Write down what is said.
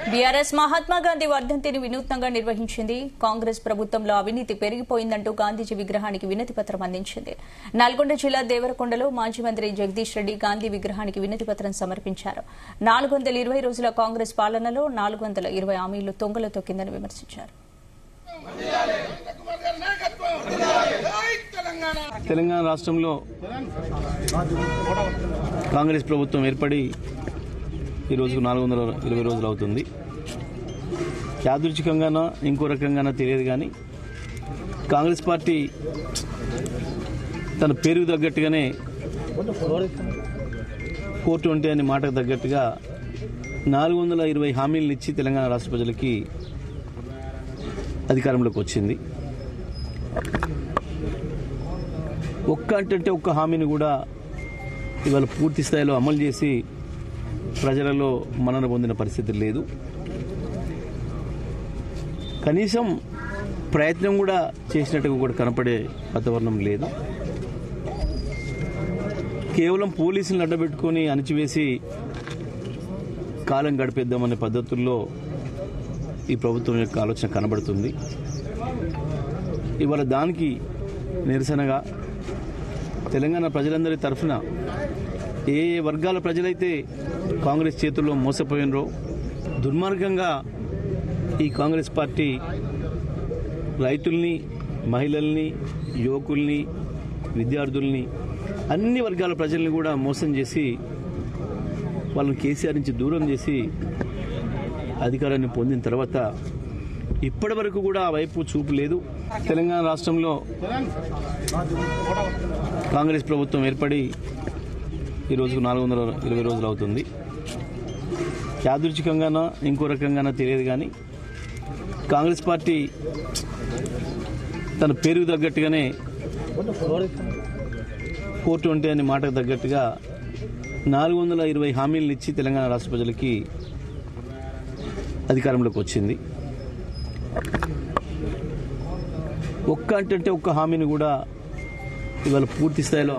BRS Mahatma Gandhi వర్ధంతిని వినూత్నంగా నిర్వహించింది. కాంగ్రెస్ ప్రభుత్వంలో అవినీతి పెరిగిపోయిందంటూ గాంధీజీ విగ్రహానికి వినతి పత్రం అందించింది. నల్గొండ జిల్లా దేవరకొండలో మాజీ మంత్రి జగదీష్ రెడ్డి గాంధీ విగ్రహానికి వినతి పత్రం సమర్పించారు. 420 రోజుల కాంగ్రెస్ పాలనలో 420 హామీలు తొంగలో తొక్కిందని విమర్శించారు. తెలంగాణ రాష్ట్రంలో కాంగ్రెస్ ప్రభుత్వం ఏర్పడి ఈ రోజుకు 420 రోజులు అవుతుంది. యాదృచ్ఛికంగానో ఇంకో రకంగానో తెలియదు, కానీ కాంగ్రెస్ పార్టీ తన పేరుకు తగ్గట్టుగానే 420 అనే మాటకు తగ్గట్టుగా 420 హామీలను ఇచ్చి తెలంగాణ రాష్ట్ర ప్రజలకి అధికారంలోకి వచ్చింది. ఒక్క హామీని కూడా ఇవాళ పూర్తి స్థాయిలో అమలు చేసి ప్రజలలో మన్నన పొందిన పరిస్థితి లేదు. కనీసం ప్రయత్నం కూడా చేసినట్టుగా కూడా కనపడే వాతావరణం లేదు. కేవలం పోలీసులను అడ్డబెట్టుకొని అణిచివేసి కాలం గడిపేద్దామనే పద్ధతుల్లో ఈ ప్రభుత్వం యొక్క ఆలోచన కనబడుతుంది. ఇవాళ దానికి నిరసనగా తెలంగాణ ప్రజలందరి తరఫున ఏ వర్గాల ప్రజలైతే కాంగ్రెస్ చేతుల్లో మోసపోయినరో, దుర్మార్గంగా ఈ కాంగ్రెస్ పార్టీ రైతుల్ని, మహిళల్ని, యువకుల్ని, విద్యార్థుల్ని, అన్ని వర్గాల ప్రజల్ని కూడా మోసం చేసి వాళ్ళని కేసీఆర్ నుంచి దూరం చేసి అధికారాన్ని పొందిన తర్వాత ఇప్పటి వరకు కూడా ఆ వైపు చూపు లేదు. తెలంగాణ రాష్ట్రంలో కాంగ్రెస్ ప్రభుత్వం ఏర్పడి ఈ రోజుకు 420 రోజులు అవుతుంది. యాదృచ్ఛికంగానో ఇంకో రకంగానో తెలియదు, కానీ కాంగ్రెస్ పార్టీ తన పేరుకు తగ్గట్టుగానే 420 అనే మాటకు తగ్గట్టుగా 420 హామీలను ఇచ్చి తెలంగాణ రాష్ట్ర ప్రజలకి అధికారంలోకి వచ్చింది. ఒక్క హామీని కూడా ఇవాళ పూర్తి స్థాయిలో